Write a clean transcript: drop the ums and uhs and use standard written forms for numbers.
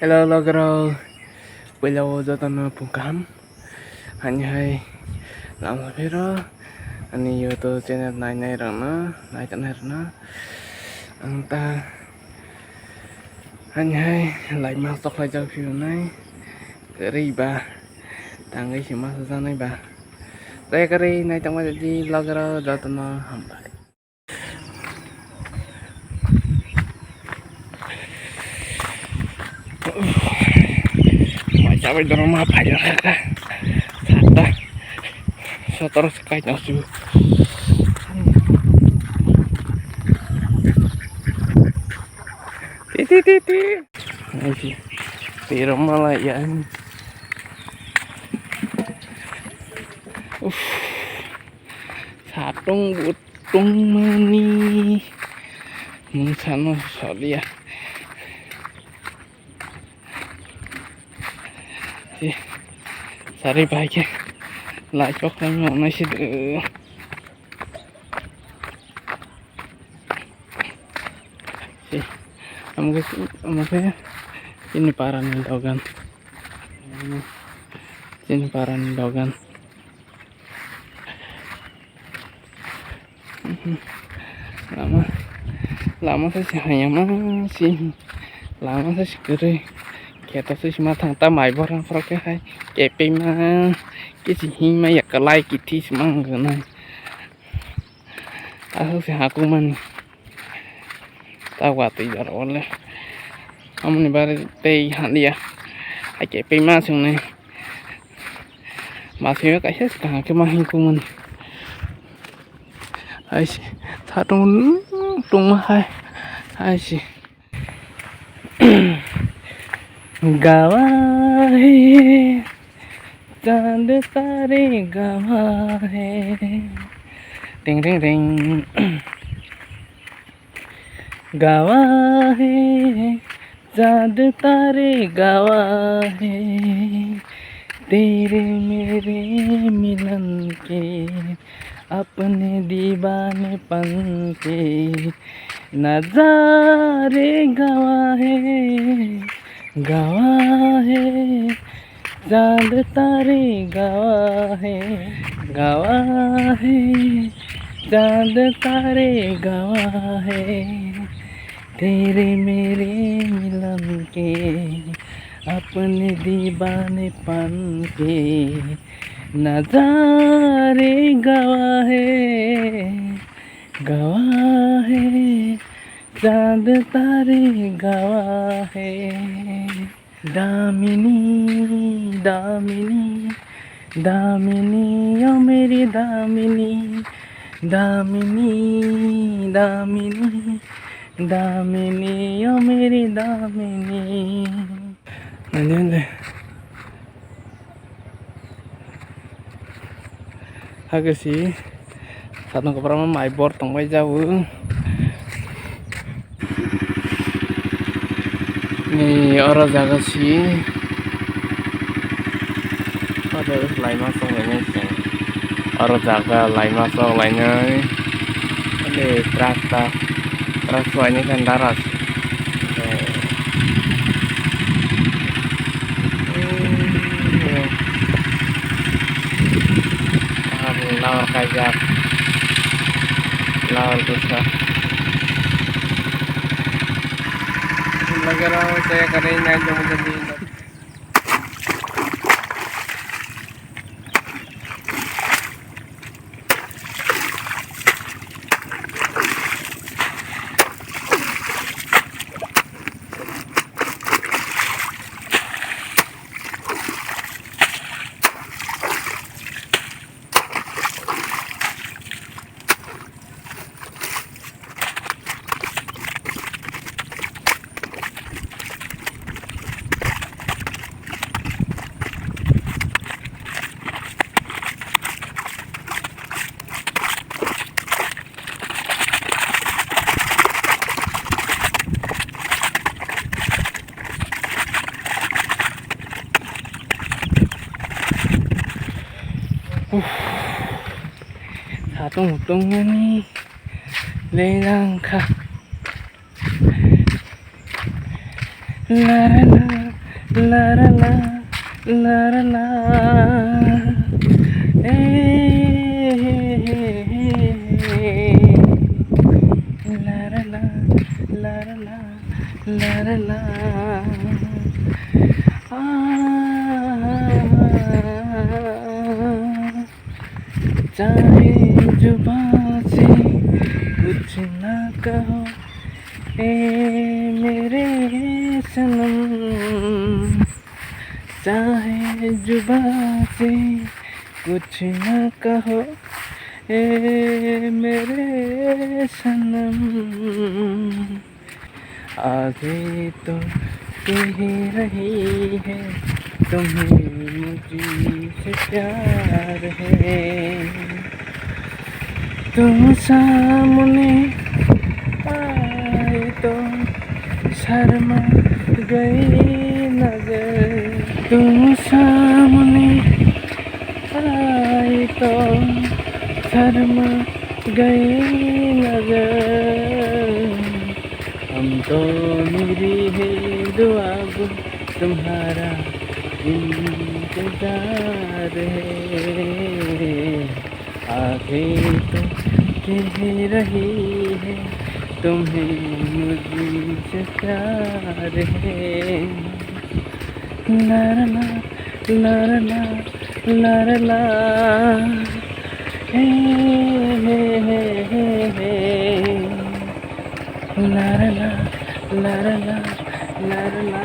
Hello Logro, bây giờ cho tao phun cắm, anh hay làm sao biết đó, anh YouTube channel này rồi nó, này channel nó, anh ta, anh hay lại masuk lại cho video này, cái ba, tăng cái gì masuk ra này ba, saya cái này trong cái gì Logro cho tao hambat. Sampai di rumah apa aja kakak Sata Sotor sekali nasu Titi di rumah lah ya Satung butung mani Mungsana sorry ya Sari baiknya lại cho cái ngọn này sẽ được cái ini paran dogan ini paran dogan lama saya hanya masih lama saya kiri kita sih cuma thằng ta mày bỏ ra cái hay kẹp pin mà cái gì hi mà cái like cái thi mà cái này aku sih aku man tahu ati rồi le ông này bare tây hẳn đi à hay kẹp pin mà xuống này mà thiếu cái hết cả cái mà hình của mình ai thà tung tung hay gì गवाह है चांद तारे गवाह है टिंग टिंग टिंग गवाह है चांद तारे गवाह है तेरे मेरे मिलन के अपने दीवानेपन के नजारे गवाह है चांद तारे गवाह है चांद तारे गवाह है तेरे मेरे मिलन के अपने दीवानेपन के नजारे गवाह है चांद तारे गवाह है दामिनी दामिनी दामिनी ओ मेरी दामिनी दामिनी दामिनी दामिनी ओ मेरी Damini nandiyan Hagasi Satong keperama mai bor tong mai jauh Ini orang jaga sih ada lain masuk lainnya sih orang jaga lain masuk lainnya ini teras lainnya kan darat lawar kajak lawar dosa lagi orang saya karena jauh jadi Tunggu nih lelang kah la la la ला ला ला ला ला ला ए ला ला ला ला ला ला ला आ चाहे जुबां से कुछ ना कहो ए मेरे सनम, चाहे जुबां से कुछ ना कहो ए मेरे सनम, आगे तो कह रही है तुम्हें मुझसे प्यार है, तुम सामने आए तो शर्मा गई नजर, तुम सामने आए तो शर्मा गई नजर, हम तो मेरी है दुआ को तुम्हारा इंतजार है, आगे तो कह रही है तुम्हें मुझसे प्यार है, ला ला ला ला ला ला ला हे ला ला ला ला ला ला ला